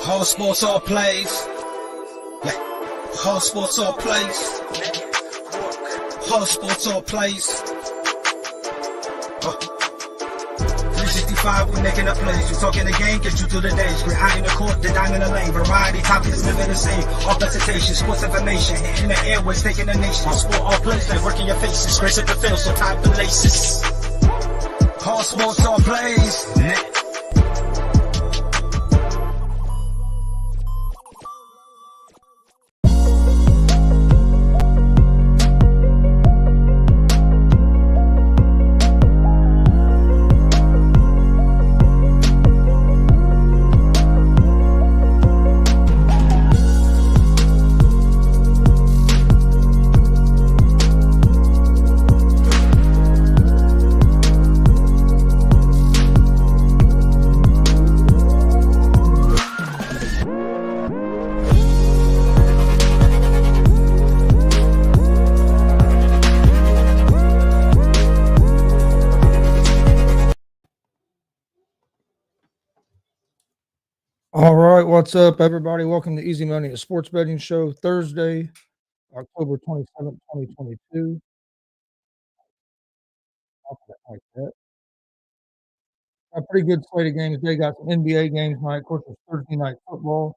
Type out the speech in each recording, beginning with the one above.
All sports, all plays. Yeah. All sports, all plays. All sports, all plays. 365, we making up plays. You talking the game, get you through the days. We're high in the court, the dime in the lane. Variety topics, living the same. All presentation, sports information. In the airways, taking the nation. All sport, all plays, like working your faces. Grace at the field, so tie the laces. All sports, all plays. All right, what's up, everybody? Welcome to Easy Money, a sports betting show, Thursday, October 27th, 2022. Like that. A pretty good slate of games today. Got some NBA games tonight. Of course, it's Thursday night football.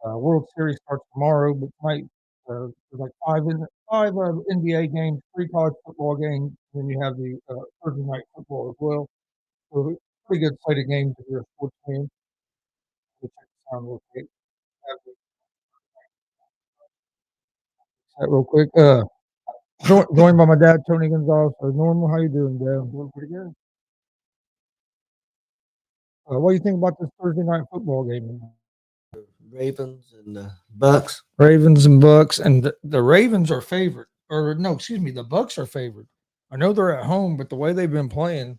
World Series starts tomorrow, but tonight there's like five NBA games, 3 college football games, and then you have the Thursday night football as well. So pretty good slate of games if you're a sports fan. Let me check the sound real quick. Real quick. Joined by my dad, Tony Gonzalez. Normal, how you doing, Dad? I'm doing pretty good. What do you think about this Thursday night football game? Ravens and the Bucks. Ravens and Bucks, and the Ravens are favored. Or no, excuse me, the Bucks are favored. I know they're at home, but the way they've been playing.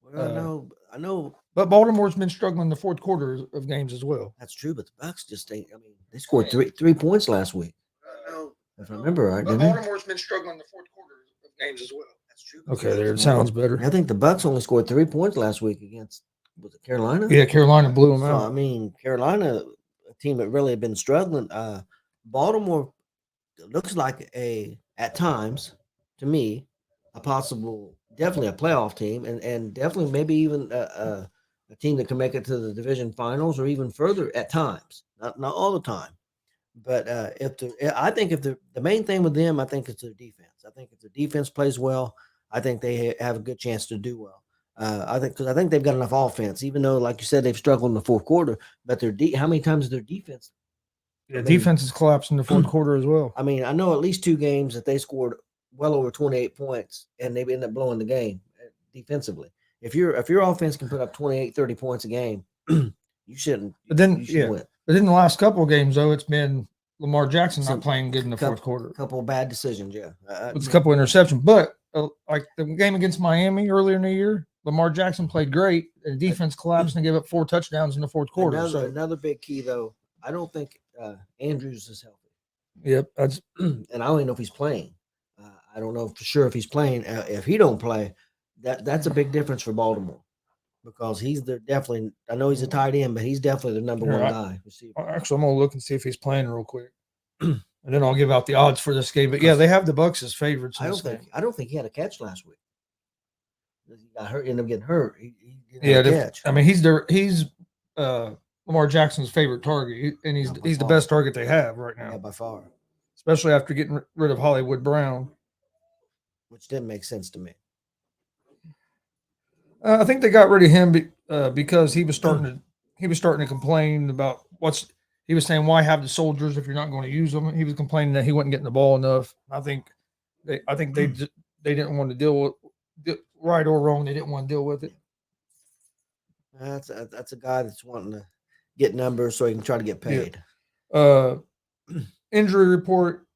Well, I know. But Baltimore's been struggling the fourth quarter of games as well. That's true, but the Bucks just ain't. I mean, they scored three points last week. If I remember right, but Baltimore's been struggling the fourth quarter of games as well. That's true. Okay, there it sounds better. I think the Bucks only scored 3 points last week against was it Carolina? Yeah, Carolina blew them out. I mean, Carolina, a team that really had been struggling. Baltimore looks like at times to me definitely a playoff team, and definitely maybe even a team that can make it to the division finals or even further at times. Not all the time. But I think if the main thing with them, I think it's their defense. I think if the defense plays well, I think they have a good chance to do well. I think they've got enough offense, even though, like you said, they've struggled in the fourth quarter. But how many times is their defense? Yeah, defense has collapsed in the fourth quarter as well. I mean, I know at least 2 games that they scored well over 28 points, and they ended up blowing the game defensively. If your offense can put up 28, 30 points a game, you shouldn't. But then, win. But in the last couple of games, though, it's been Lamar Jackson not playing good in the fourth quarter. A couple of bad decisions, yeah. It's a couple of interceptions. But like the game against Miami earlier in the year, Lamar Jackson played great, and the defense collapsed and gave up 4 touchdowns in the fourth quarter. Another big key, though, I don't think Andrews is healthy. Yep. And I don't even know if he's playing. I don't know for sure if he's playing. If he don't play, that's a big difference for Baltimore. Because definitely, I know he's a tight end, but he's definitely the number one guy. Actually, I'm going to look and see if he's playing real quick. And then I'll give out the odds for this game. But yeah, they have the Bucks as favorites. I don't think he had a catch last week. He got hurt, ended up getting hurt. He didn't catch. I mean, he's Lamar Jackson's favorite target, and he's the best target they have right now. Yeah, by far. Especially after getting rid of Hollywood Brown. Which didn't make sense to me. I think they got rid of him because he was starting to complain about he was saying, why have the soldiers if you're not going to use them? He was complaining that he wasn't getting the ball enough. I think they didn't want to deal with right or wrong. They didn't want to deal with it. That's a guy that's wanting to get numbers so he can try to get paid. Yeah. Injury report: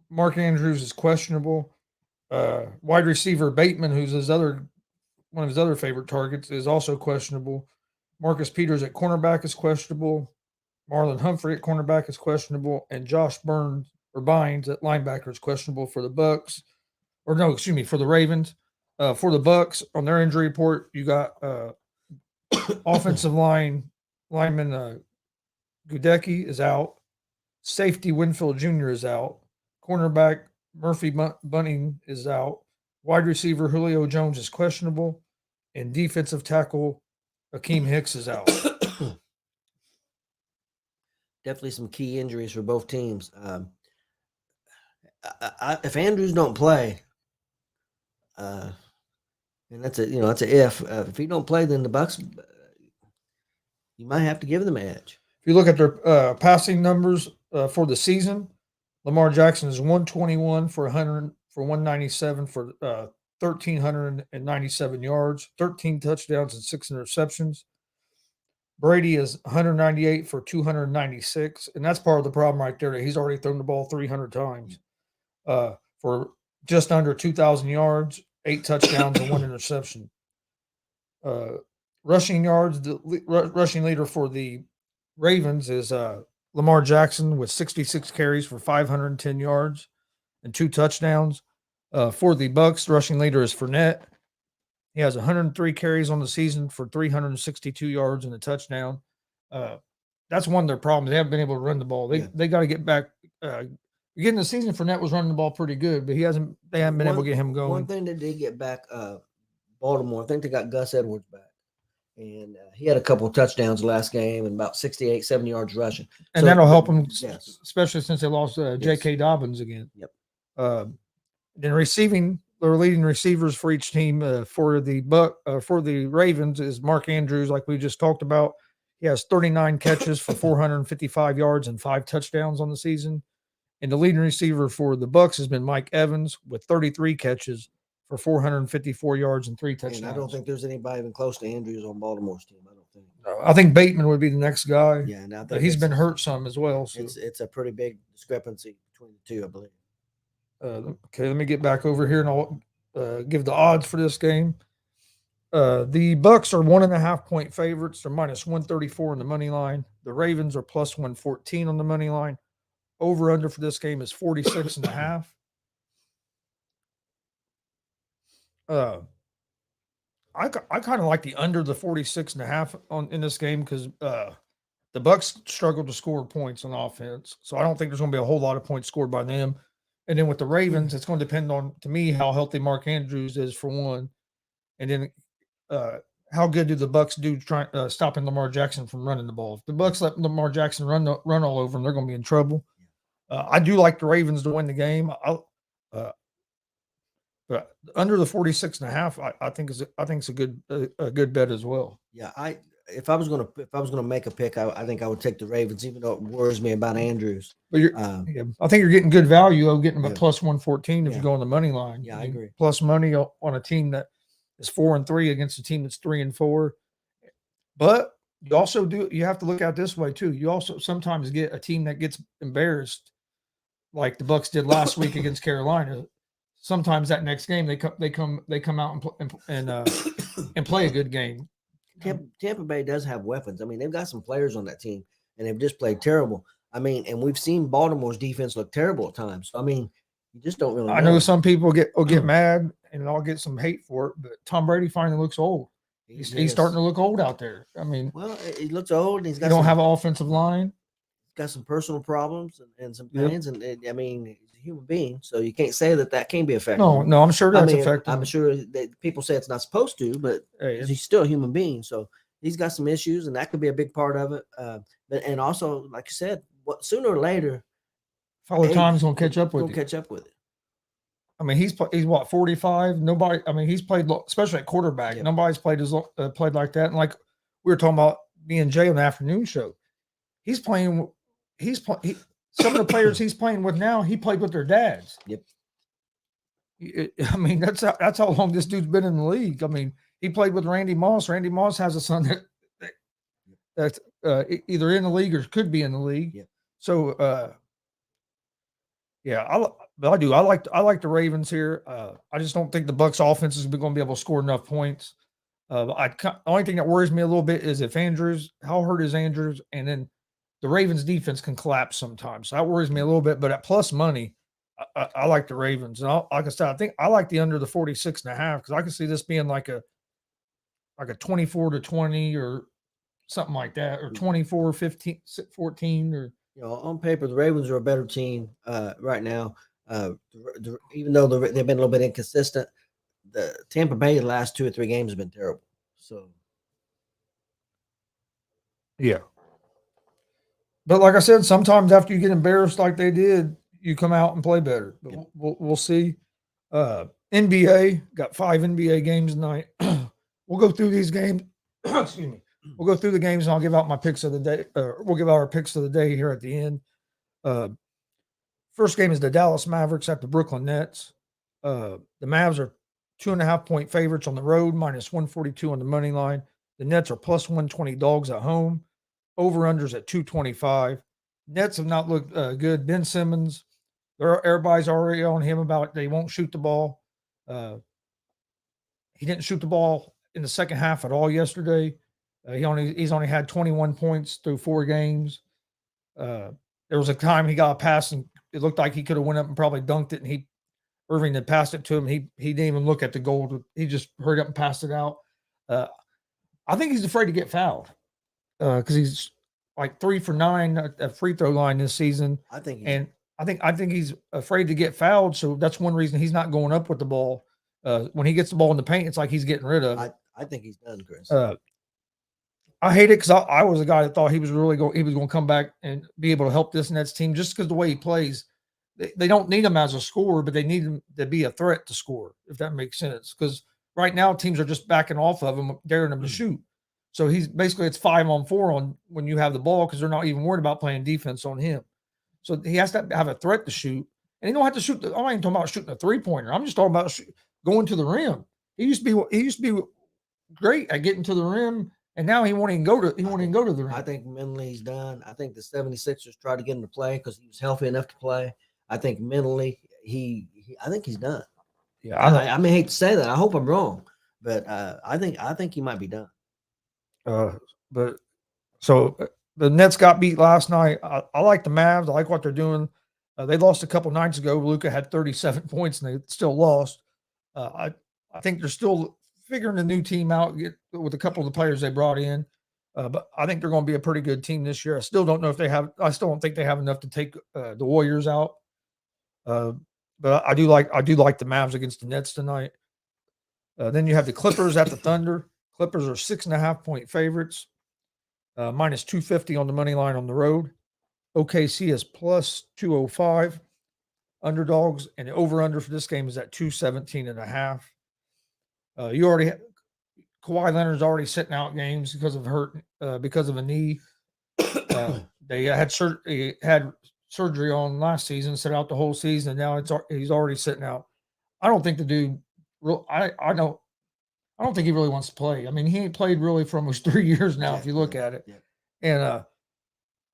Mark Andrews is questionable. Wide receiver Bateman, who's one of his other favorite targets, is also questionable. Marcus Peters at cornerback is questionable. Marlon Humphrey at cornerback is questionable, and Josh Bynes at linebacker is questionable for the Bucks. For the Ravens. For the Bucks, on their injury report, you got offensive line Lineman Gudecki is out. Safety Winfield Jr. is out. Cornerback Murphy Bunting is out. Wide receiver Julio Jones is questionable. And defensive tackle Akeem Hicks is out. Definitely some key injuries for both teams. If Andrews don't play, and that's a if he don't play, then the Bucks, you might have to give them an edge. If you look at their passing numbers for the season, Lamar Jackson is 121 for 197 for 1,397 yards, 13 touchdowns and 6 interceptions. Brady is 198 for 296, and that's part of the problem right there. He's already thrown the ball 300 times for just under 2,000 yards, 8 touchdowns, and 1 interception. Rushing yards, the rushing leader for the Ravens is Lamar Jackson with 66 carries for 510 yards and 2 touchdowns. For the Bucks, the rushing leader is Fournette. He has 103 carries on the season for 362 yards and a touchdown. That's one of their problems. They haven't been able to run the ball. They got to get back. Beginning of the season, Fournette was running the ball pretty good, but they haven't been able to get him going. One thing they did get back, Baltimore, I think they got Gus Edwards back. And he had a couple of touchdowns last game and about 68, 70 yards rushing. And that'll help them, especially since they lost J.K. Dobbins again. Yep. Then receiving, their leading receivers for each team for the Ravens is Mark Andrews, like we just talked about. He has 39 catches for 455 yards and 5 touchdowns on the season. And the leading receiver for the Bucks has been Mike Evans with 33 catches for 454 yards and 3 touchdowns. And I don't think there's anybody even close to Andrews on Baltimore's team. I don't think. No, I think Bateman would be the next guy. Yeah, and he's been hurt some as well. So it's a pretty big discrepancy between the two, I believe. Okay, let me get back over here and I'll give the odds for this game. The Bucks are 1.5 point favorites. They're minus 134 on the money line. The Ravens are plus 114 on the money line. Over under for this game is 46.5. I kind of like the under the 46.5 in this game because the Bucks struggled to score points on offense, so I don't think there's going to be a whole lot of points scored by them. And then with the Ravens, it's going to depend on, to me, how healthy Mark Andrews is for one, and then how good do the Bucks do stopping Lamar Jackson from running the ball. If the Bucks let Lamar Jackson run all over them, they're going to be in trouble. I do like the Ravens to win the game. But under the 46.5, I think it's a good bet as well. Yeah, if I was gonna make a pick, I think I would take the Ravens, even though it worries me about Andrews. But I think you're getting good value. Getting them at plus 114 if you go on the money line. Yeah, I agree. Plus money on a team that is 4-3 against a team that's 3-4. But you have to look at it this way too. You also sometimes get a team that gets embarrassed, like the Bucks did last week against Carolina. Sometimes that next game they come out and play a good game. Tampa Bay does have weapons. I mean, they've got some players on that team, and they've just played terrible. I mean, and we've seen Baltimore's defense look terrible at times. I mean, you just don't really know. I know some people get mad and I'll get some hate for it, but Tom Brady finally looks old. He's starting to look old out there. I mean, well, he looks old. And he don't have an offensive line. He's got some personal problems and some things, and I mean, he's a human being, so you can't say that can't be affected. No, I'm sure that's affecting. I'm sure that people say it's not supposed to, but he's still a human being, so he's got some issues, and that could be a big part of it. And also, like you said, sooner or later, Father Time's gonna catch up with it. I mean, he's what, 45? Nobody. I mean, he's played, especially at quarterback. Yep. Nobody's played like that. And like we were talking about me and Jay on the afternoon show, he's playing. Some of the players he's playing with now, he played with their dads. Yep. I mean, that's how long this dude's been in the league. I mean, he played with Randy Moss. Randy Moss has a son that's either in the league or could be in the league. Yep. So, I like the Ravens here. I just don't think the Bucks offense is going to be able to score enough points. The only thing that worries me a little bit is if how hurt is Andrews, and then the Ravens defense can collapse sometimes. So that worries me a little bit, but at plus money, I like the Ravens. And like I said, I think I like the under the 46.5 because I can see this being like a 24-20 or something like that, or 24, 15, 14, or On paper, the Ravens are a better team right now. Even though they've been a little bit inconsistent, the Tampa Bay the last 2 or 3 games have been terrible. So yeah. But like I said, sometimes after you get embarrassed like they did, you come out and play better. But we'll see. NBA got 5 NBA games tonight. We'll go through these games. Excuse me. We'll go through the games and I'll give out my picks of the day. We'll give out our picks of the day here at the end. First game is the Dallas Mavericks at the Brooklyn Nets. The Mavs are 2.5-point favorites on the road, minus 142 on the money line. The Nets are plus 120 dogs at home. Over-unders at 225. Nets have not looked good. Ben Simmons, everybody's already on him about they won't shoot the ball. He didn't shoot the ball in the second half at all yesterday. He's only had 21 points through 4 games. There was a time he got a pass and it looked like he could have went up and probably dunked it, and Irving had passed it to him. He didn't even look at the goal. He just hurried up and passed it out. I think he's afraid to get fouled because he's like 3 for 9 at free throw line this season. I think he's afraid to get fouled. So that's one reason he's not going up with the ball. When he gets the ball in the paint, it's like he's getting rid of it. I think he's done, Chris. I hate it because I was a guy that thought he was going to come back and be able to help this Nets team just because the way he plays. They don't need him as a scorer, but they need him to be a threat to score, if that makes sense. Because right now teams are just backing off of him, daring him to shoot. So he's basically it's 5-on-4 on when you have the ball because they're not even worried about playing defense on him. So he has to have a threat to shoot, and he don't have to shoot. I'm not even talking about shooting a 3-pointer. I'm just talking about going to the rim. He used to be great at getting to the rim, and now he won't even go to the rim. I think mentally he's done. I think the 76ers tried to get him to play because he was healthy enough to play. I think mentally I think he's done. Yeah, I may hate to say that. I hope I'm wrong, but I think he might be done. But so the Nets got beat last night. I like the Mavs. I like what they're doing. They lost a couple nights ago. Luka had 37 points and they still lost. I think they're still figuring the new team out with a couple of the players they brought in. But I think they're going to be a pretty good team this year. I still don't think they have enough to take the Warriors out. But I do like the Mavs against the Nets tonight. Then you have the Clippers at the Thunder. Clippers are 6.5-point favorites, minus 250 on the money line on the road. OKC is plus 205 underdogs, and the over-under for this game is at 217.5. Kawhi Leonard's already sitting out games because of a knee. They had surgery on last season, set out the whole season, and now he's already sitting out. I don't think the dude. I don't think he really wants to play. I mean, he ain't played really for almost 3 years now, if you look at it. Yeah. And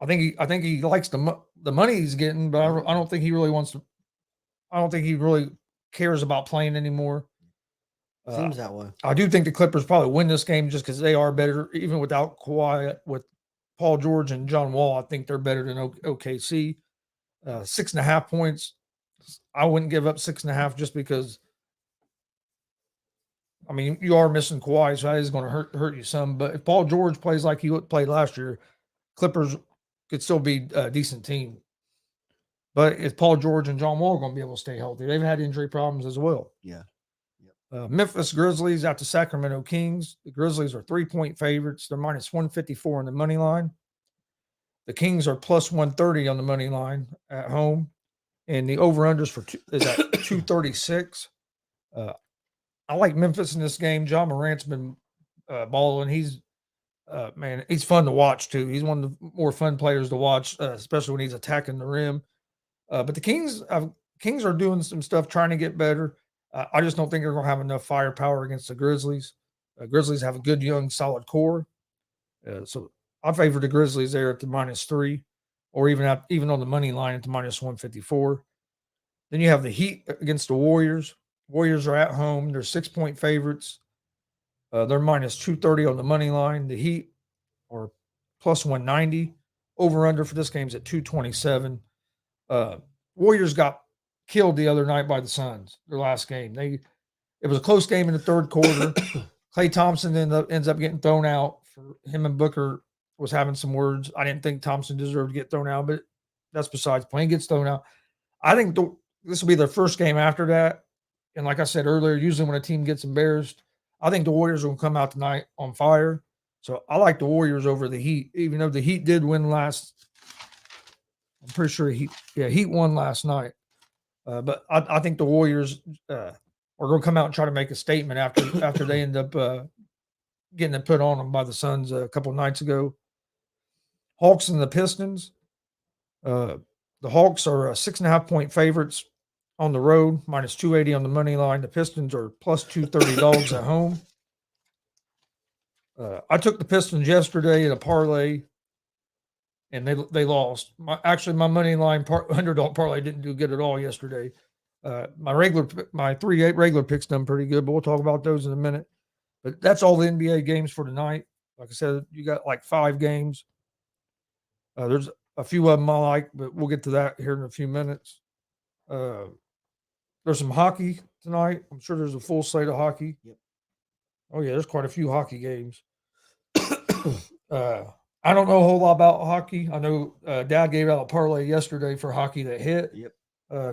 I think he likes the money he's getting, but I don't think he really wants to. I don't think he really cares about playing anymore. Seems that way. I do think the Clippers probably win this game just because they are better, even without Kawhi. With Paul George and John Wall, I think they're better than OKC. 6.5 points. I wouldn't give up 6.5 just because. I mean, you are missing Kawhi, so that is going to hurt you some. But if Paul George plays like he played last year, Clippers could still be a decent team. But if Paul George and John Wall are going to be able to stay healthy, they've had injury problems as well. Yeah. Memphis Grizzlies at the Sacramento Kings. The Grizzlies are 3-point favorites. They're minus 154 on the money line. The Kings are plus 130 on the money line at home. And the over-unders is at 236. I like Memphis in this game. John Morant's been balling. He's fun to watch too. He's one of the more fun players to watch, especially when he's attacking the rim. But the Kings are doing some stuff, trying to get better. I just don't think they're going to have enough firepower against the Grizzlies. Grizzlies have a good, young, solid core. So I favor the Grizzlies there at the -3, or even on the money line at the -154. Then you have the Heat against the Warriors. Warriors are at home. They're 6-point favorites. They're -230 on the money line. The Heat are plus 190. Over-under for this game is at 227. Warriors got killed the other night by the Suns, their last game. It was a close game in the third quarter. Klay Thompson ends up getting thrown out for him and Booker was having some words. I didn't think Thompson deserved to get thrown out, but that's besides the point. He gets thrown out. I think this will be their first game after that. And like I said earlier, usually when a team gets embarrassed, I think the Warriors will come out tonight on fire. So I like the Warriors over the Heat, even though the Heat did win last. I'm pretty sure Heat won last night. But I think the Warriors are going to come out and try to make a statement after they end up getting it put on them by the Suns a couple nights ago. Hawks and the Pistons. The Hawks are 6.5-point favorites on the road, minus 280 on the money line. The Pistons are plus 230 dogs at home. I took the Pistons yesterday in a parlay, and they lost. My money line underdog parlay didn't do good at all yesterday. My 3 regular picks done pretty good, but we'll talk about those in a minute. But that's all the NBA games for tonight. Like I said, you got like 5 games. There's a few of them I like, but we'll get to that here in a few minutes. There's some hockey tonight. I'm sure there's a full slate of hockey. Yep. Oh yeah, there's quite a few hockey games. I don't know a whole lot about hockey. I know Dad gave out a parlay yesterday for hockey that hit. Yep.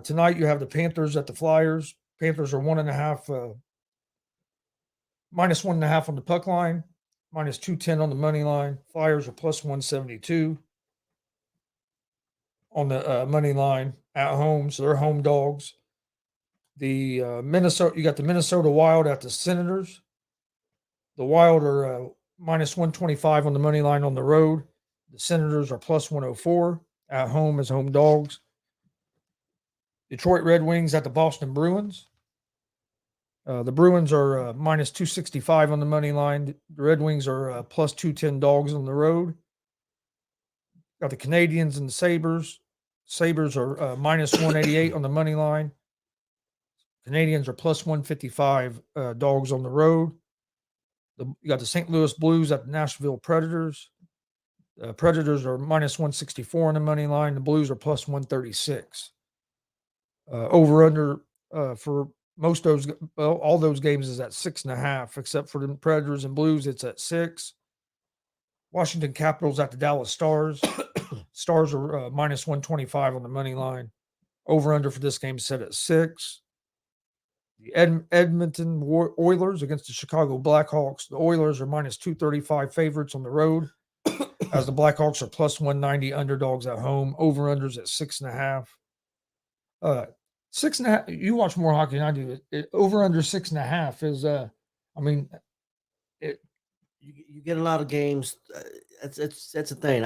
Tonight you have the Panthers at the Flyers. Panthers are minus 1.5 on the puck line, minus 210 on the money line. Flyers are plus 172 on the money line at home, so they're home dogs. The you got the Minnesota Wild at the Senators. The Wild are minus 125 on the money line on the road. The Senators are plus 104 at home as home dogs. Detroit Red Wings at the Boston Bruins. The Bruins are minus 265 on the money line. The Red Wings are plus 210 dogs on the road. Got the Canadians and the Sabres. Sabres are minus 188 on the money line. Canadians are plus 155 dogs on the road. You got the St. Louis Blues at the Nashville Predators. The Predators are minus 164 on the money line. The Blues are plus 136. Over under for most of those, all those games is at 6.5, except for the Predators and Blues, it's at 6. Washington Capitals at the Dallas Stars. Stars are minus 125 on the money line. Over under for this game is set at 6. The Edmonton Oilers against the Chicago Blackhawks. The Oilers are minus 235 favorites on the road, as the Blackhawks are plus 190 underdogs at home. Over unders at 6.5. 6.5. You watch more hockey than I do. Over under 6.5 is. You get a lot of games. That's the thing.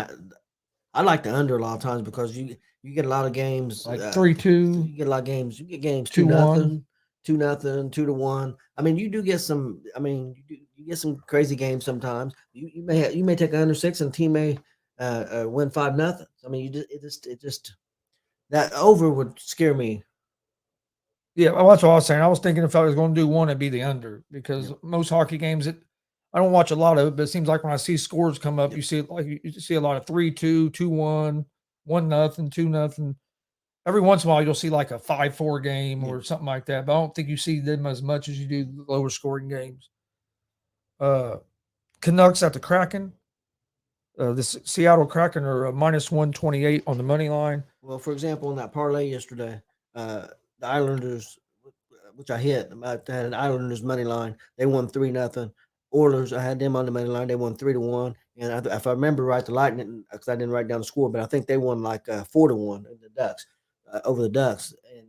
I like the under a lot of times because you get a lot of games like 3-2. You get a lot of games. You get games 2-1. 2-0, 2-1. I mean, you do get some. I mean, you get some crazy games sometimes. You may take under 6 and the team may win 5-0. I mean, it just that over would scare me. Yeah, well, that's what I was saying. I was thinking if I was going to do one, it'd be the under because most hockey games, I don't watch a lot of it, but it seems like when I see scores come up, you see a lot of 3-2, 2-1, 1-0, 2-0. Every once in a while, you'll see like a 5-4 game or something like that, but I don't think you see them as much as you do the lower scoring games. Canucks at the Kraken. The Seattle Kraken are minus 128 on the money line. Well, for example, in that parlay yesterday, the Islanders, which I hit, I had an Islanders money line. They won 3-0. Oilers, I had them on the money line. They won 3-1. And if I remember right, the Lightning, because I didn't write down the score, but I think they won like 4-1 in the Ducks over the Ducks, and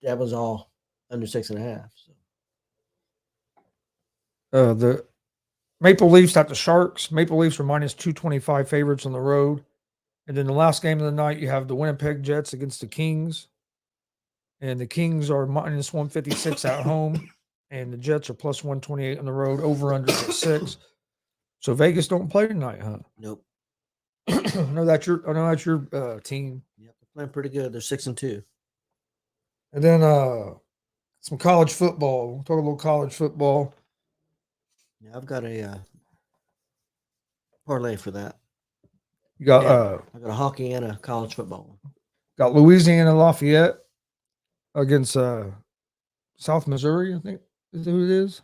that was all under 6.5. So. The Maple Leafs at the Sharks. Maple Leafs are minus 225 favorites on the road. And then the last game of the night, you have the Winnipeg Jets against the Kings. And the Kings are minus 156 at home. And the Jets are plus 128 on the road. Over under at 6. So Vegas don't play tonight, huh? Nope. I know that's your team. Yep, they're playing pretty good. They're 6-2. And then some college football. We'll talk a little college football. Yeah, I've got a parlay for that. You got I got a hockey and a college football. Got Louisiana Lafayette against South Missouri, I think is who it is.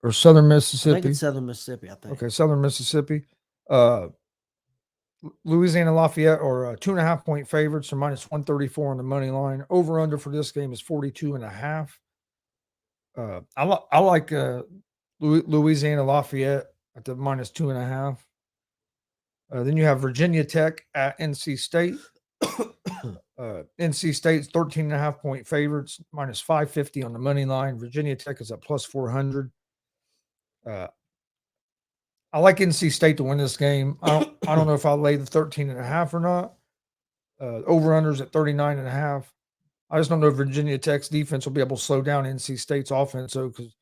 or Southern I think Mississippi? it's Southern Mississippi. I think. Okay, Southern Mississippi. Louisiana Lafayette are 2.5-point favorites, or minus 134 on the money line. Over under for this game is 42.5. I like Louisiana Lafayette at the minus 2.5. Then you have Virginia Tech at NC State. NC State's 13.5-point favorites, minus 550 on the money line. Virginia Tech is at plus 400. I like NC State to win this game. I don't know if I'll lay the 13.5 or not. Over unders at 39.5. I just don't know if Virginia Tech's defense will be able to slow down NC State's offense. So, because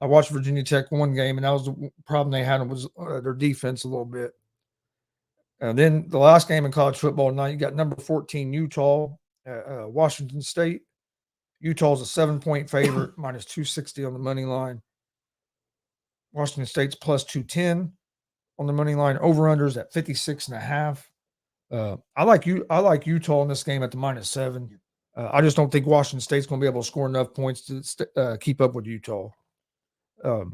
I watched Virginia Tech one game, and that was the problem they had was their defense a little bit. And then the last game in college football tonight, you got number 14 Utah, Washington State. Utah's a 7-point favorite, minus 260 on the money line. Washington State's plus 210 on the money line. Over unders at 56.5. I like Utah in this game at the minus 7. I just don't think Washington State's going to be able to score enough points to keep up with Utah. I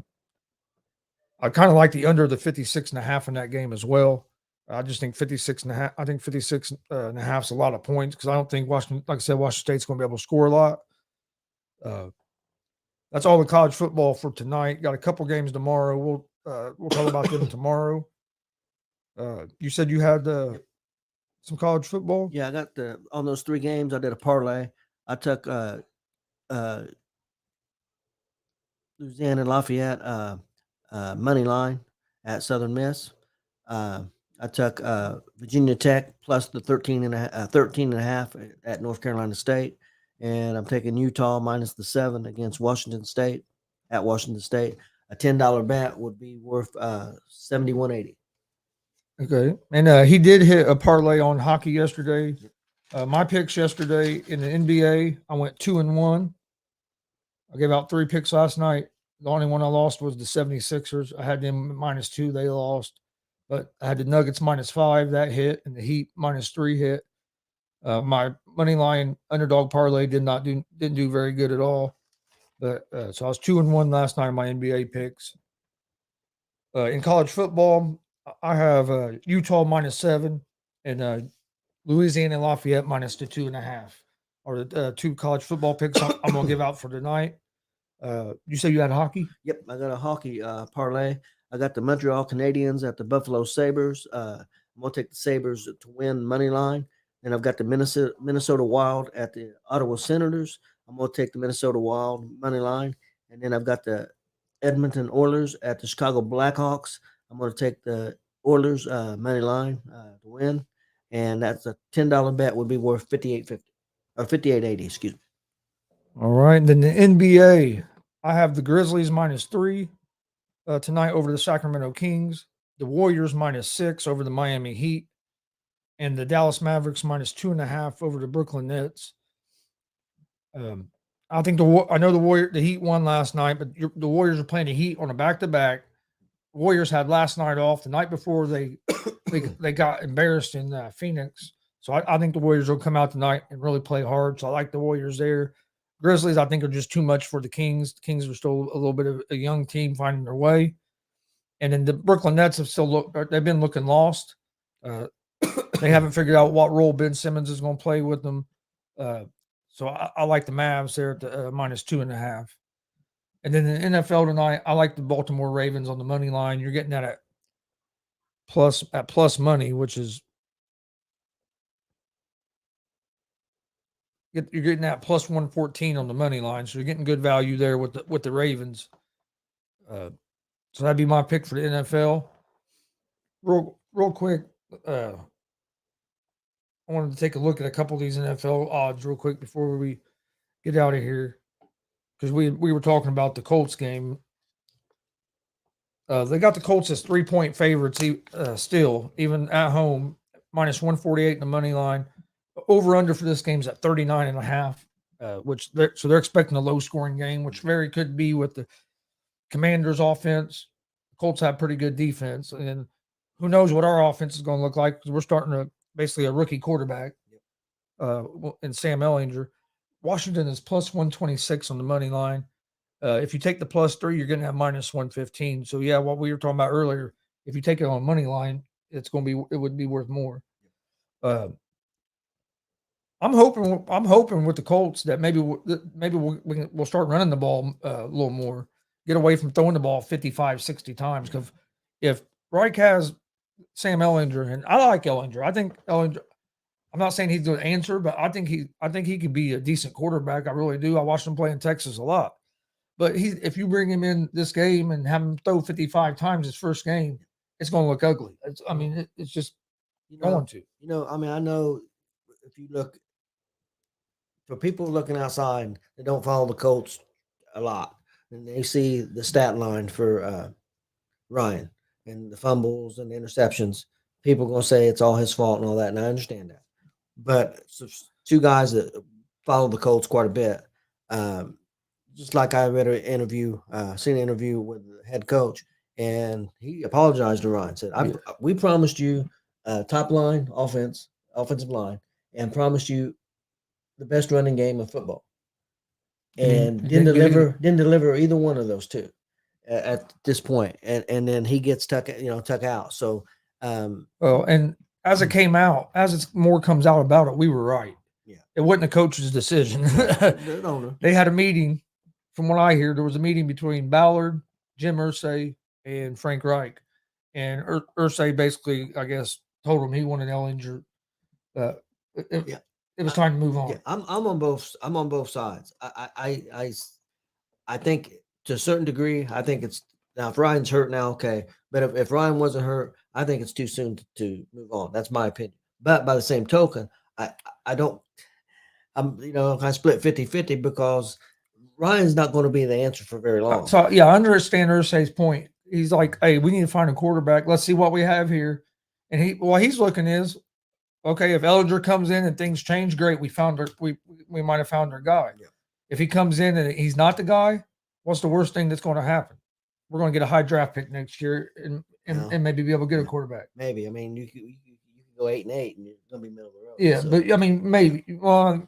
kind of like the under the 56.5 in that game as well. I just think 56.5. I think 56.5 is a lot of points because I don't think Washington State's going to be able to score a lot. That's all the college football for tonight. Got a couple games tomorrow. We'll talk about them tomorrow. You said you had some college football? Yeah, I got on those 3 games. I did a parlay. I took Louisiana Lafayette money line at Southern Miss. I took Virginia Tech plus the 13.5 at North Carolina State, and I'm taking Utah minus the 7 against Washington State at Washington State. A $10 bet would be worth $71.80. Okay, and he did hit a parlay on hockey yesterday. My picks yesterday in the NBA, I went 2-1. I gave out 3 picks last night. The only one I lost was the 76ers. I had them minus 2. They lost. But I had the Nuggets minus 5. That hit. And the Heat minus 3 hit. My money line underdog parlay didn't do very good at all. But so I was 2-1 last night in my NBA picks. In college football, I have Utah minus 7 and Louisiana Lafayette minus the 2.5. Or the 2 college football picks I'm going to give out for tonight. You say you had hockey? Yep, I got a hockey parlay. I got the Montreal Canadiens at the Buffalo Sabres. I'm going to take the Sabres to win money line. And I've got the Minnesota Wild at the Ottawa Senators. I'm going to take the Minnesota Wild money line. And then I've got the Edmonton Oilers at the Chicago Blackhawks. I'm going to take the Oilers money line to win. And that's a $10 bet would be worth $58.50 or $58.80, excuse me. All right. Then the NBA, I have the Grizzlies minus 3 tonight over the Sacramento Kings, the Warriors minus 6 over the Miami Heat, and the Dallas Mavericks minus 2.5 over the Brooklyn Nets. I think the Heat won last night, but the Warriors are playing the Heat on a back-to-back. Warriors had last night off. The night before they got embarrassed in Phoenix. So I think the Warriors will come out tonight and really play hard. So I like the Warriors there. Grizzlies, I think, are just too much for the Kings. The Kings are still a little bit of a young team finding their way. And then the Brooklyn Nets they've been looking lost. They haven't figured out what role Ben Simmons is going to play with them. So I like the Mavs there at the minus 2.5. And then in the NFL tonight, I like the Baltimore Ravens on the money line. You're getting that at plus money, which is you're getting that plus 114 on the money line. So you're getting good value there with the Ravens. So that'd be my pick for the NFL. Real quick, I wanted to take a look at a couple of these NFL odds real quick before we get out of here. Because we were talking about the Colts game. They got the Colts as 3-point favorites still, even at home, minus 148 in the money line. Over under for this game is at 39.5, so they're expecting a low scoring game, which very could be with the Commanders' offense. The Colts have pretty good defense, and who knows what our offense is going to look like because we're starting basically a rookie quarterback in Sam Ellinger. Washington is plus 126 on the money line. If you take the +3, you're going to have -115. So yeah, what we were talking about earlier, if you take it on money line, it would be worth more. I'm hoping with the Colts that maybe we'll start running the ball a little more, get away from throwing the ball 55, 60 times. Because if Reich has Sam Ehlinger, and I like Ehlinger, I think Ehlinger. I'm not saying he's the answer, but I think he could be a decent quarterback. I really do. I watched him play in Texas a lot. But if you bring him in this game and have him throw 55 times his first game, it's going to look ugly. It's just going to. I mean, I know if you look for people looking outside that don't follow the Colts a lot, and they see the stat line for Ryan and the fumbles and the interceptions, people are going to say it's all his fault and all that, and I understand that. But two guys that follow the Colts quite a bit, just like I read seen an interview with the head coach, and he apologized to Ryan. Said, "We promised you top line offensive line, and promised you the best running game of football, and didn't deliver either one of those two at this point, and then he gets tuck out. So, and as it came out, more comes out about it, we were right. Yeah, it wasn't the coach's decision. They had a meeting. From what I hear, there was a meeting between Ballard, Jim Irsay, and Frank Reich, and Irsay basically, I guess, told him he wanted Ehlinger. It was time to move on. Yeah, I'm on both sides. I think to a certain degree, I think it's now if Ryan's hurt now, okay. But if Ryan wasn't hurt, I think it's too soon to move on. That's my opinion. But by the same token, I'm I split 50-50 because Ryan's not going to be the answer for very long. So yeah, I understand Irsay's point. He's like, hey, we need to find a quarterback. Let's see what we have here. And he's looking is, okay, if Ehlinger comes in and things change, great. We might have found our guy. Yeah. If he comes in and he's not the guy, what's the worst thing that's going to happen? We're going to get a high draft pick next year and maybe be able to get a quarterback. Maybe. I mean, you can go 8-8 and you're going to be middle of the road. Yeah, so. But I mean, maybe. Well,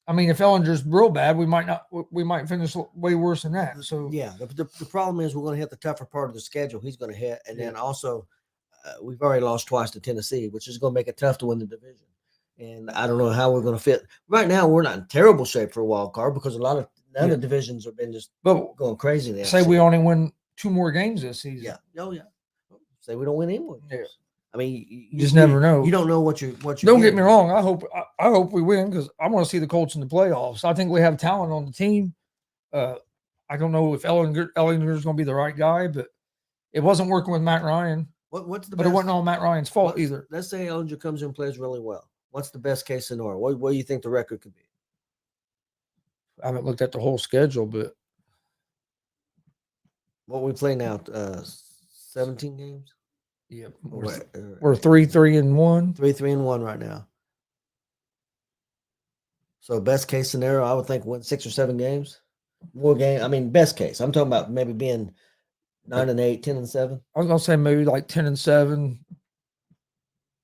I mean, if Ehlinger's real bad, we might finish way worse than that. So yeah, the problem is we're going to hit the tougher part of the schedule. He's going to hit, and then also we've already lost twice to Tennessee, which is going to make it tough to win the division. And I don't know how we're going to fit. Right now, we're not in terrible shape for a wild card because a lot of other divisions have been just going crazy. There. Say we only win 2 more games this season. Yeah. Oh yeah. Say we don't win any more games. Yeah. I mean, you just never know. You don't know what you. Don't get me wrong. I hope we win because I want to see the Colts in the playoffs. I think we have talent on the team. I don't know if Ehlinger is going to be the right guy, but it wasn't working with Matt Ryan. But it wasn't all Matt Ryan's fault either. Let's say Ehlinger comes in and plays really well. What's the best case scenario? What do you think the record could be? I haven't looked at the whole schedule, but what we play now, 17 games. Yeah, we're 3-3-1. 3-3-1 right now. So best case scenario, I would think win 6 or 7 games. More game. I mean, best case. I'm talking about maybe being 9-8, 10-7. I was gonna say maybe like 10-7.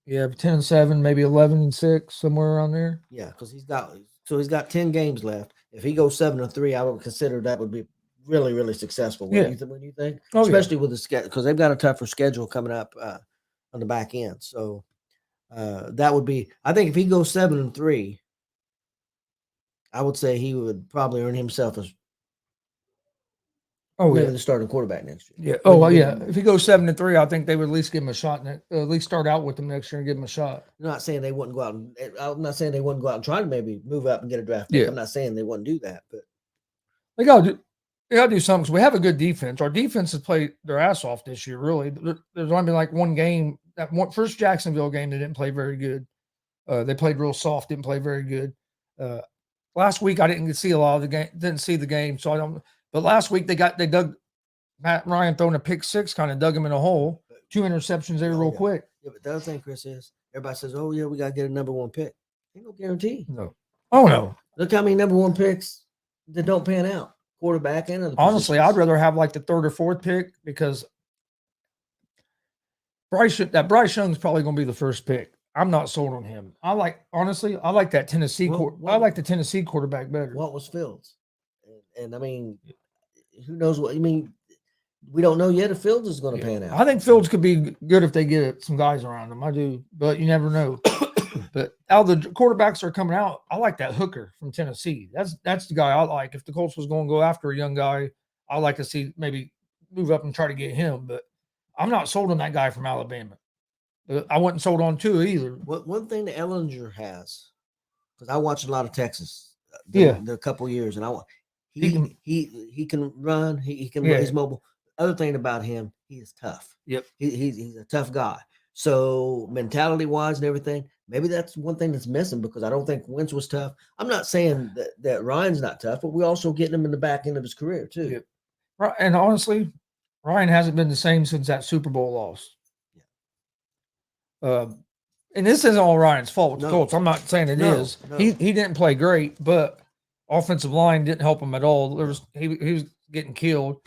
Yeah, 10-7, maybe 11-6, somewhere around there. Yeah, because he's got 10 games left. If he goes 7-3, I would consider that would be really, really successful. What do you think? Oh, especially with the schedule, because they've got a tougher schedule coming up on the back end. So that would be. I think if he goes 7-3, I would say he would probably earn himself as the starting quarterback next year. Yeah. Oh well, yeah. If he goes 7-3, I think they would at least give him a shot. At least start out with him next year and give him a shot. I'm not saying they wouldn't go out. I'm not saying they wouldn't go out and try to maybe move up and get a draft pick. I'm not saying they wouldn't do that, but they got to do something because we have a good defense. Our defense has played their ass off this year. Really, there's only been like one game, first Jacksonville game, they didn't play very good. They played real soft, didn't play very good. Last week I didn't see a lot of the game, didn't see the game, so I don't. But last week they dug Matt Ryan throwing a pick 6, kind of dug him in a hole. 2 interceptions there real quick. Yeah, but the other thing, Chris, is everybody says, "Oh yeah, we got to get a number 1 pick." Ain't no guarantee. No. Oh no. Look how many number 1 picks that don't pan out. Quarterback and other honestly, positions. I'd rather have like the 3rd or 4th pick because Bryce Young's probably going to be the first pick. I'm not sold on him. I like that Tennessee. I like the Tennessee quarterback better. What was Fields? And I mean, who knows what? I mean, we don't know yet if Fields is going to pan out. I think Fields could be good if they get some guys around him. I do, but you never know. But out of the quarterbacks that are coming out, I like that Hooker from Tennessee. That's the guy I like. If the Colts was going to go after a young guy, I like to see maybe move up and try to get him. But I'm not sold on that guy from Alabama. I wasn't sold on Tua either. One thing that Ellinger has, because I watched a lot of Texas, the couple years, and he can run, he can he's mobile. Other thing about him, he is tough. Yep, he's a tough guy. So mentality wise and everything, maybe that's one thing that's missing because I don't think Wentz was tough. I'm not saying that Ryan's not tough, but we're also getting him in the back end of his career too. Yep. Right, and honestly, Ryan hasn't been the same since that Super Bowl loss. And this isn't all Ryan's fault with the Colts. I'm not saying it is. No. He didn't play great, but offensive line didn't help him at all. He was getting killed.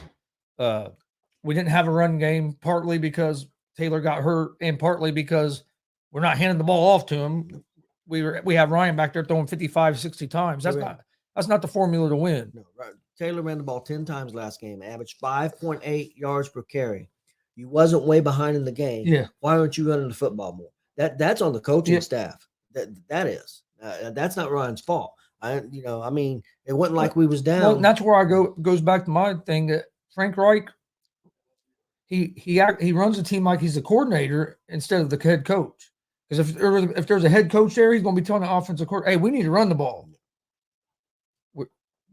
We didn't have a run game, partly because Taylor got hurt, and partly because we're not handing the ball off to him. We have Ryan back there throwing 55, 60 times. That's not the formula to win. No, right. Taylor ran the ball 10 times last game, averaged 5.8 yards per carry. You wasn't way behind in the game. Yeah. Why aren't you running the football more? That's on the coaching staff. That is. That's not Ryan's fault. I mean, it wasn't like we was down. Well, that's where goes back to my thing that Frank Reich, he runs the team like he's a coordinator instead of the head coach. Because if there's a head coach there, he's going to be telling the offensive coordinator, hey, we need to run the ball.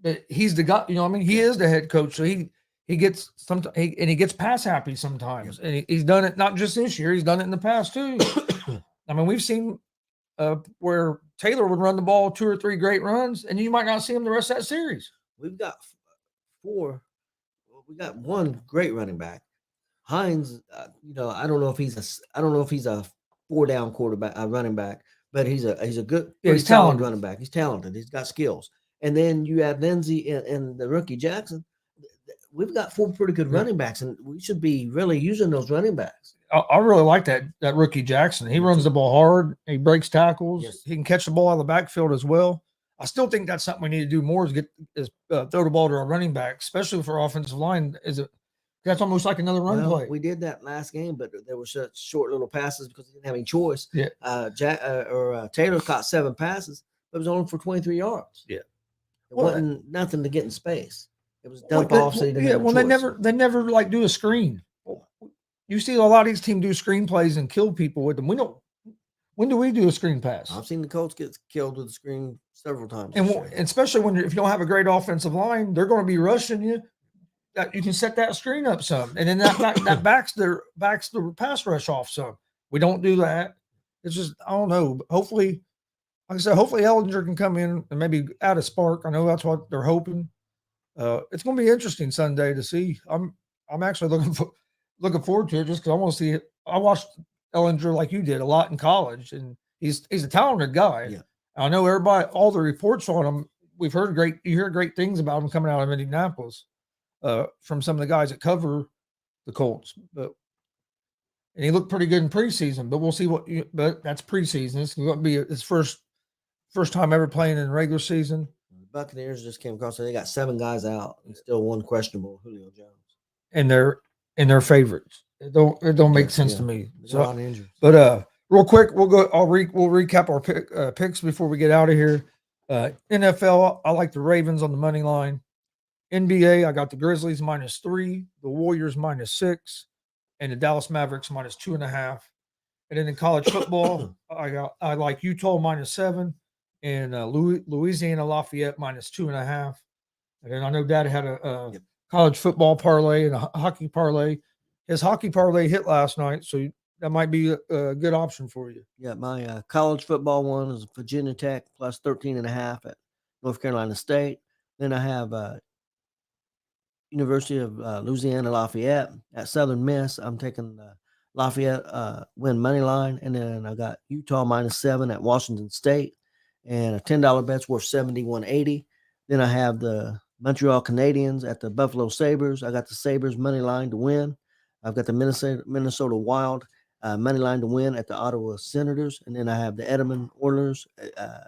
But he's the guy, he is the head coach. So he gets he gets pass happy sometimes. And he's done it not just this year, he's done it in the past too. I mean, we've seen where Taylor would run the ball 2 or 3 great runs, and you might not see him the rest of that series. We've got 4. We got one great running back. Hines, I don't know if he's a 4-down quarterback, running back, but he's a good, he's talented running back. He's talented. He's got skills. And then you add Lindsey and the rookie Jackson. We've got 4 pretty good running backs, and we should be really using those running backs. I really like that rookie Jackson. He runs the ball hard. He breaks tackles. Yes. He can catch the ball out of the backfield as well. I still think that's something we need to do more is throw the ball to our running back, especially for offensive line. That's almost like another run play. We did that last game, but there were such short little passes because he didn't have any choice. Yeah. Taylor caught 7 passes, but it was only for 23 yards. Yeah. It wasn't nothing to get in space. It was dump off. So they never like do a screen. You see a lot of these teams do screen plays and kill people with them. We don't. When do we do a screen pass? I've seen the Colts get killed with a screen several times. And especially if you don't have a great offensive line, they're going to be rushing you. You can set that screen up some, and then that backs the pass rush off some. We don't do that. It's just I don't know. Hopefully, like I said, hopefully Ellinger can come in and maybe add a spark. I know that's what they're hoping. It's going to be interesting Sunday to see. I'm actually looking forward to it just because I want to see it. I watched Ellinger like you did a lot in college, and he's a talented guy. Yeah. I know all the reports on him. You hear great things about him coming out of Indianapolis from some of the guys that cover the Colts. And he looked pretty good in preseason, but we'll see but that's preseason. It's going to be his first time ever playing in regular season. The Buccaneers just came across, so they got 7 guys out and still 1 questionable, Julio Jones. And they're favorites. It don't make sense to me. There's a lot of injuries. But real quick, we'll recap our picks before we get out of here. NFL, I like the Ravens on the money line. NBA, I got the Grizzlies -3, the Warriors -6, and the Dallas Mavericks -2.5. And then in college football, I like Utah -7 and Louisiana Lafayette -2.5. And then I know Dad had a college football parlay and a hockey parlay. His hockey parlay hit last night, so that might be a good option for you. Yeah, my college football one is Virginia Tech plus 13.5 at North Carolina State. Then I have University of Louisiana Lafayette at Southern Miss. I'm taking Lafayette win money line, and then I got Utah -7 at Washington State, and a $10 bet's worth $71.80. Then I have the Montreal Canadiens at the Buffalo Sabres. I got the Sabres money line to win. I've got the Minnesota Wild money line to win at the Ottawa Senators, and then I have the Edmonton Oilers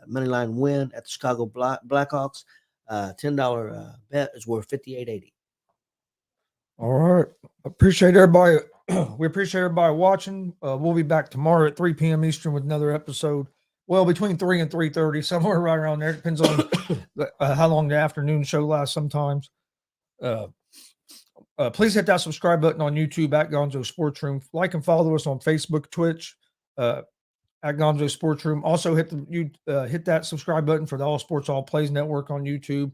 money line win at the Chicago Blackhawks. $10 bet is worth $58.80. All right. Appreciate everybody. We appreciate everybody watching. We'll be back tomorrow at 3 p.m. Eastern with another episode. Well, between 3 and 3:30, somewhere right around there. Depends on how long the afternoon show lasts sometimes. Please hit that subscribe button on YouTube at Gonzo Sports Room. Like and follow us on Facebook, Twitch, at Gonzo Sports Room. Also hit that subscribe button for the All Sports All Plays Network on YouTube.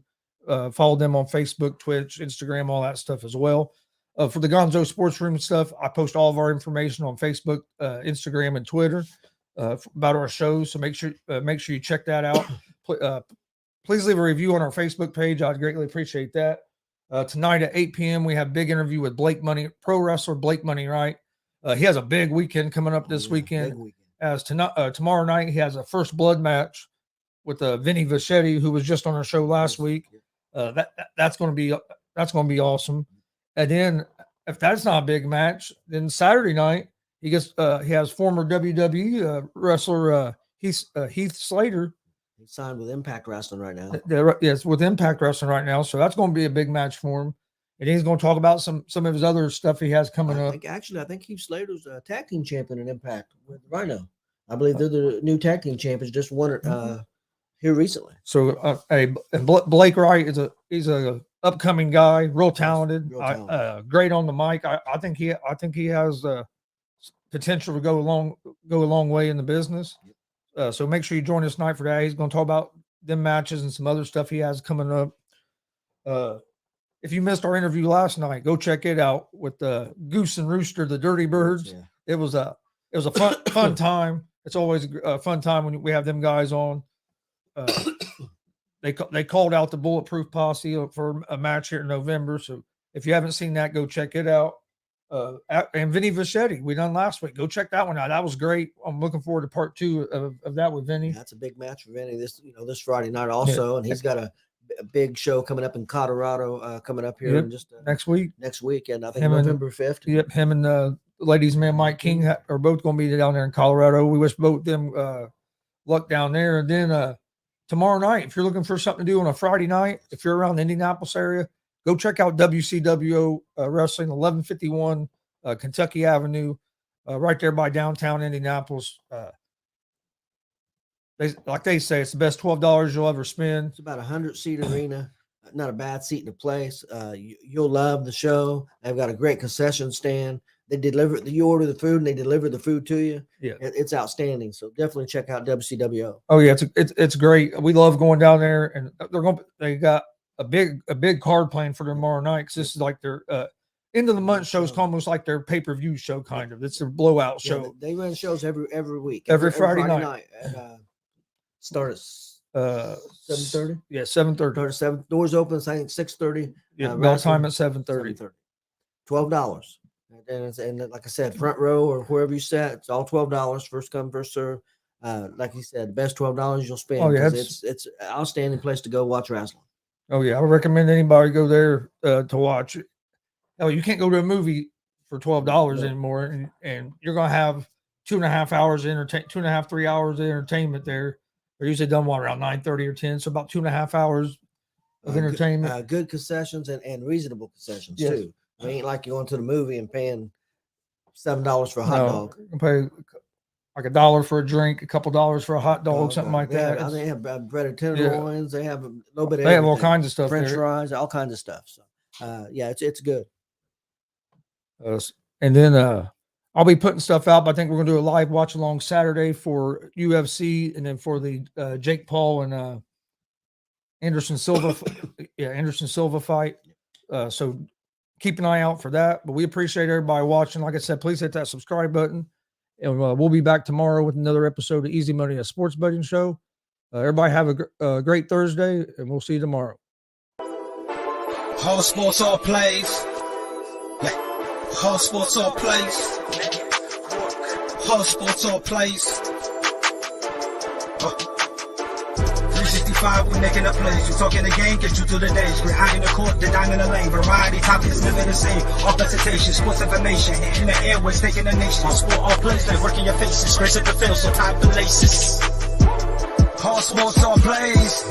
Follow them on Facebook, Twitch, Instagram, all that stuff as well. For the Gonzo Sports Room stuff, I post all of our information on Facebook, Instagram, and Twitter about our shows. So make sure you check that out. Please leave a review on our Facebook page. I'd greatly appreciate that. Tonight at 8 p.m. we have a big interview with Blake Money, pro wrestler Blake Money, right? He has a big weekend coming up this weekend. As tomorrow night he has a first blood match with Vinny Vachetti, who was just on our show last week. That's going to be awesome. And then if that's not a big match, then Saturday night he has former WWE wrestler Heath Slater. He's signed with Impact Wrestling right now. Yes, with Impact Wrestling right now. So that's going to be a big match for him. And he's going to talk about some of his other stuff he has coming up. I think Heath Slater's a tag team champion in Impact with Rhino. I believe they're the new tag team champions. Just won it here recently. So, Blake Wright he's a upcoming guy, real talented, great on the mic. I think he has potential to go a long way in the business. So make sure you join us tonight for that. He's going to talk about them matches and some other stuff he has coming up. If you missed our interview last night, go check it out with Goose and Rooster, the Dirty Birds. Yeah. It was a fun time. It's always a fun time when we have them guys on. They called out the Bulletproof Posse for a match here in November. So if you haven't seen that, go check it out. And Vinny Vachetti, we done last week. Go check that one out. That was great. I'm looking forward to part 2 of that with Vinny. That's a big match for Vinny this Friday night also, and he's got a big show coming up in Colorado coming up here in just next week, and I think November 5th. Yep, him and ladies man Mike King are both going to be down there in Colorado. We wish both them luck down there. And then tomorrow night, if you're looking for something to do on a Friday night, if you're around the Indianapolis area, go check out WCWO Wrestling, 1151 Kentucky Avenue, right there by downtown Indianapolis. They say it's the best $12 you'll ever spend. It's about 100-seat arena. Not a bad seat in the place. You'll love the show. They've got a great concession stand. You order the food and they deliver the food to you. Yeah, it's outstanding. So definitely check out WCWO. Oh yeah, it's great. We love going down there, and they got a big card playing for tomorrow night, because this is like their end of the month show. Is almost like their pay-per-view show, kind of. It's their blowout show. They run shows every week. Every Friday night. Start at 7:30. Yeah, 7:30. Doors open. I think 6:30. Yeah, bell time at 7:30. $12. And like I said, front row or wherever you sat, it's all $12. First come, first serve. Like you said, the best $12 you'll spend. Oh yeah, it's an outstanding place to go watch wrestling. Oh yeah, I would recommend anybody go there to watch. Oh, you can't go to a movie for $12 anymore, and you're gonna have 2.5 hours 3 hours of entertainment there. They're usually done around 9:30 or 10, so about 2.5 hours of entertainment. Good concessions and reasonable concessions too. I mean, ain't like you're going to the movie and paying $7 for a hot dog. You pay like $1 for a drink, a couple dollars for a hot dog, something like that. They have breaded tenderloins. They have a little bit of everything. Have all kinds of stuff. French fries, all kinds of stuff. So, it's good. And then I'll be putting stuff out, but I think we're going to do a live watch along Saturday for UFC, and then for the Jake Paul and Anderson Silva fight. So keep an eye out for that. But we appreciate everybody watching. Like I said, please hit that subscribe button, and we'll be back tomorrow with another episode of Easy Money, a sports betting show. Everybody have a great Thursday, and we'll see you tomorrow. All sports, all plays. All sports, all plays. All sports, all plays. 365, we making a plays. You talking the game, get you through the days. We're high in the court, the dime in the lane. Variety, topics, living the same. All presentation, sports information. In the airways, taking the nation. All sport, all plays, like working your faces. Grace at the field, so tie the laces. All sports, all plays.